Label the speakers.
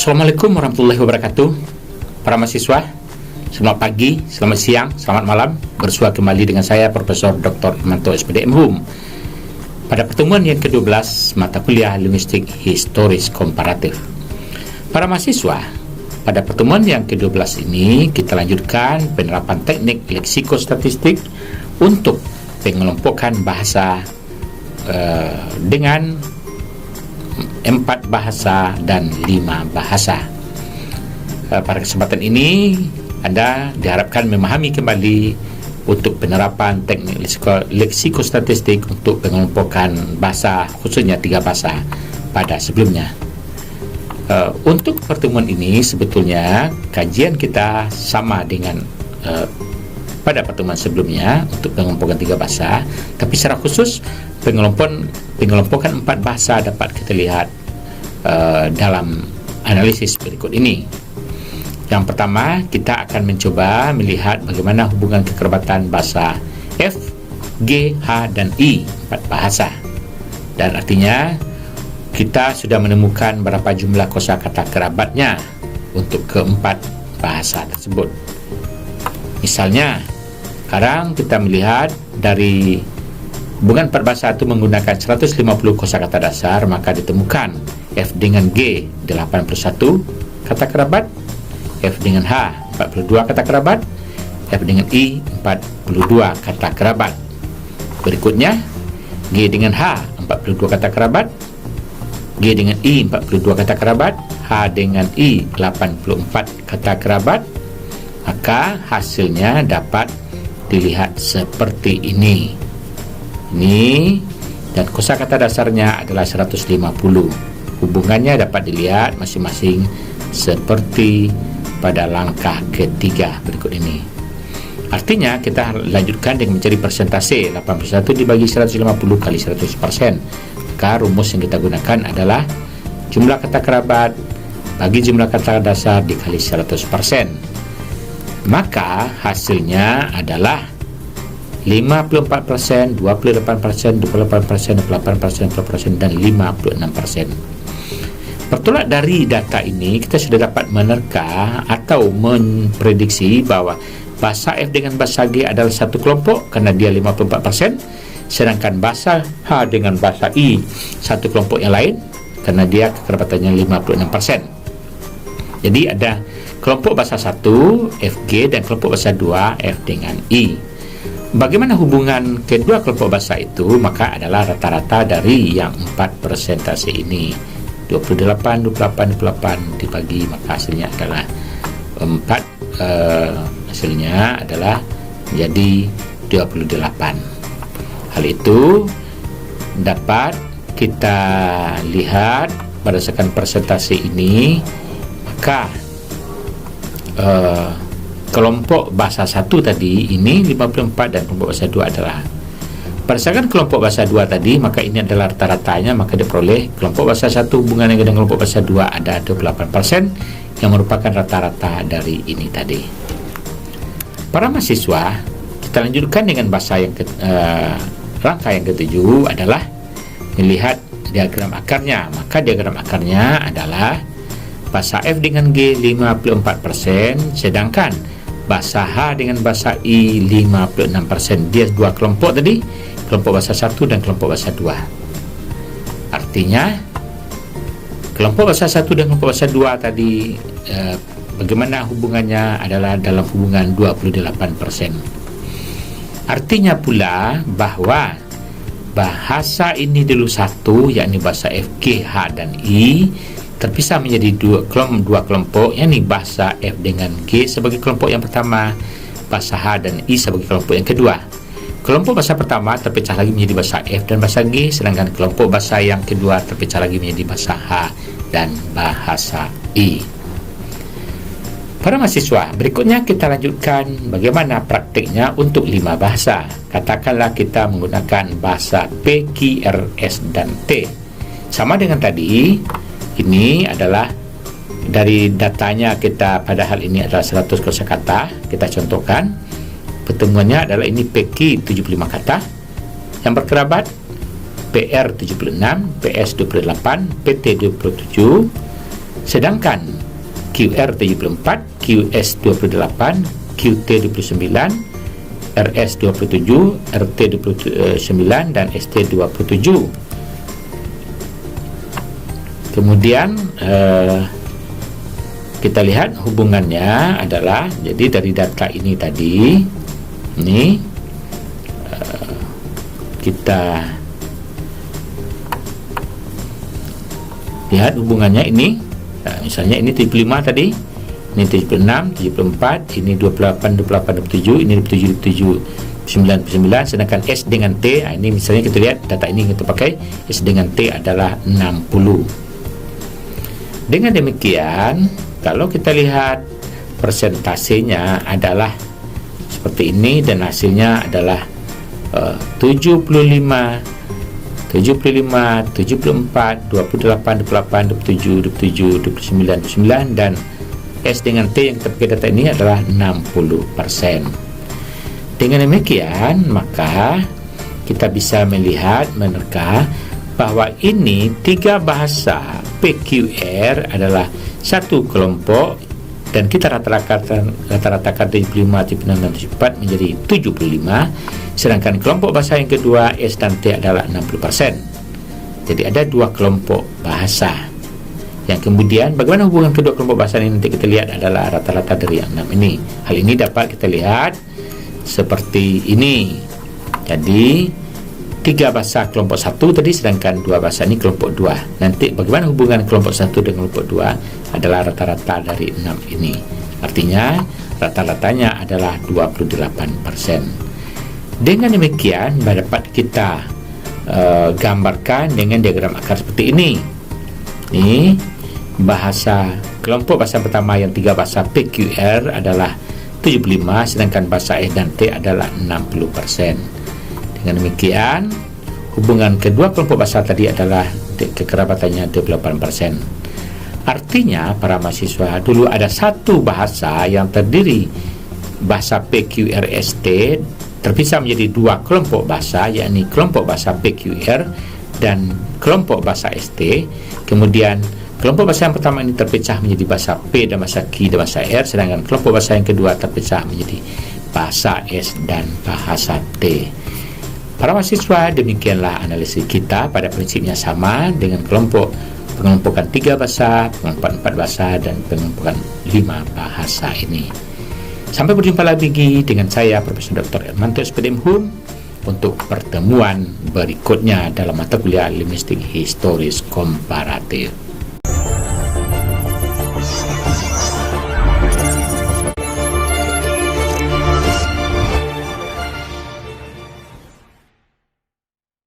Speaker 1: Assalamualaikum warahmatullahi wabarakatuh. Para mahasiswa, selamat pagi, selamat siang, selamat malam. Bersua kembali dengan saya Profesor Dr. Imanto SPD MHUM pada pertemuan yang ke-12 mata kuliah Linguistik Historis Komparatif. Para mahasiswa, pada pertemuan yang ke-12 ini kita lanjutkan penerapan teknik leksikostatistik untuk pengelompokan bahasa dengan 4 bahasa dan 5 bahasa. Pada kesempatan ini Anda diharapkan memahami kembali untuk penerapan teknik leksikostatistik untuk pengelompokan bahasa, khususnya 3 bahasa pada sebelumnya. Untuk pertemuan ini sebetulnya kajian kita sama dengan pada pertemuan sebelumnya untuk pengelompokan 3 bahasa, tapi secara khusus pengelompokan 4 bahasa dapat kita lihat dalam analisis berikut ini. Yang pertama, kita akan mencoba melihat bagaimana hubungan kekerabatan bahasa F, G, H, dan I, 4 bahasa. Dan artinya kita sudah menemukan berapa jumlah kosakata kerabatnya untuk keempat bahasa tersebut. Misalnya, sekarang kita melihat dari hubungan 4 bahasa itu menggunakan 150 kosakata dasar, maka ditemukan F dengan G 81 kata kerabat, F dengan H 42 kata kerabat, F dengan I 42 kata kerabat. Berikutnya G dengan H 42 kata kerabat, G dengan I 42 kata kerabat, H dengan I 84 kata kerabat. Maka hasilnya dapat dilihat seperti ini. Ini dan kosakata dasarnya adalah 150. Hubungannya dapat dilihat masing-masing seperti pada langkah ketiga berikut ini. Artinya kita lanjutkan dengan mencari persentase 81 dibagi 150 kali 100%. Maka rumus yang kita gunakan adalah jumlah kata kerabat bagi jumlah kata dasar dikali 100%. Maka hasilnya adalah 54%, 28%, 28%, 8%, 10%, dan 56%. Bertolak dari data ini, kita sudah dapat menerka atau memprediksi bahwa bahasa F dengan bahasa G adalah satu kelompok karena dia 54%, sedangkan bahasa H dengan bahasa I satu kelompok yang lain karena dia kekerabatannya 56%. Jadi ada kelompok bahasa 1 FG dan kelompok bahasa 2 F dengan I. Bagaimana hubungan kedua kelompok bahasa itu? Maka adalah rata-rata dari yang 4 persentase ini, 28, 28, 28 dibagi, maka hasilnya adalah 4, hasilnya adalah menjadi 28. Hal itu dapat kita lihat berdasarkan persentase ini. Maka kelompok bahasa 1 tadi ini 54 dan kelompok bahasa 2 adalah berdasarkan kelompok bahasa 2 tadi, maka ini adalah rata-ratanya, maka diperoleh kelompok bahasa 1 hubungannya dengan kelompok bahasa 2 ada 28% yang merupakan rata-rata dari ini tadi. Para mahasiswa, kita lanjutkan dengan bahasa yang rangka yang ketujuh adalah melihat diagram akarnya. Maka diagram akarnya adalah bahasa F dengan G 54%, sedangkan bahasa H dengan bahasa I 56%. Dia 2 kelompok tadi, kelompok bahasa 1 dan kelompok bahasa 2. Artinya kelompok bahasa 1 dan kelompok bahasa 2 tadi bagaimana hubungannya adalah dalam hubungan 28%. Artinya pula bahwa bahasa ini dulu satu, yakni bahasa F, G, H, dan I terpisah menjadi dua kelompok, yakni bahasa F dengan G sebagai kelompok yang pertama, bahasa H dan I sebagai kelompok yang kedua. Kelompok bahasa pertama terpecah lagi menjadi bahasa F dan bahasa G, sedangkan kelompok bahasa yang kedua terpecah lagi menjadi bahasa H dan bahasa I. Para mahasiswa, berikutnya kita lanjutkan bagaimana praktiknya untuk 5 bahasa. Katakanlah kita menggunakan bahasa P, Q, R, S, dan T. Sama dengan tadi, ini adalah dari datanya kita pada hal ini adalah 100 kosakata. Kita contohkan pertemuannya adalah ini PQ 75 kata yang berkerabat, PR 76, PS 28, PT 27. Sedangkan QR 74, QS 28, QT 29, RS 27, RT 29, dan ST 27. Kemudian kita lihat hubungannya adalah, jadi dari data ini tadi, ini kita lihat hubungannya ini. Nah, misalnya ini 75 tadi, ini 76, 74, ini 28, 28, 27, ini 27, 9, sedangkan S dengan T, nah ini misalnya kita lihat data ini kita pakai, S dengan T adalah 60. Dengan demikian, kalau kita lihat persentasenya adalah seperti ini, dan hasilnya adalah 75, 74, 28, 28, 27, 27, 29, 29, dan S dengan T yang kita pakai data ini adalah 60%. Dengan demikian, maka kita bisa melihat, menerka bahwa ini 3 bahasa PQR adalah satu kelompok, dan kita rata-ratakan 75, 76, dan 74 menjadi 75, sedangkan kelompok bahasa yang kedua S dan T adalah 60%. Jadi ada 2 kelompok bahasa. Yang kemudian bagaimana hubungan kedua kelompok bahasa ini, nanti kita lihat adalah rata-rata dari yang 6 ini. Hal ini dapat kita lihat seperti ini. Jadi 3 bahasa kelompok 1 tadi, sedangkan 2 bahasa ini kelompok 2. Nanti bagaimana hubungan kelompok 1 dengan kelompok 2 adalah rata-rata dari 6 ini. Artinya rata-ratanya adalah 28%. Dengan demikian dapat kita gambarkan dengan diagram akar seperti ini. Ini bahasa kelompok bahasa pertama yang 3 bahasa PQR adalah 75, sedangkan bahasa S dan T adalah 60%. Dengan demikian, hubungan kedua kelompok bahasa tadi adalah kekerabatannya 28%. Artinya, para mahasiswa, dulu ada satu bahasa yang terdiri bahasa PQRST terpisah menjadi 2 kelompok bahasa, yakni kelompok bahasa PQR dan kelompok bahasa ST. Kemudian kelompok bahasa yang pertama ini terpecah menjadi bahasa P dan bahasa Q dan bahasa R, sedangkan kelompok bahasa yang kedua terpecah menjadi bahasa S dan bahasa T. Para mahasiswa, demikianlah analisis kita, pada prinsipnya sama dengan pengelompokan 3 bahasa, pengelompokan 4 bahasa, dan pengelompokan 5 bahasa ini. Sampai berjumpa lagi dengan saya, Profesor Dr. Hermanto SPDM Hum, untuk pertemuan berikutnya dalam mata kuliah Linguistik Historis Komparatif.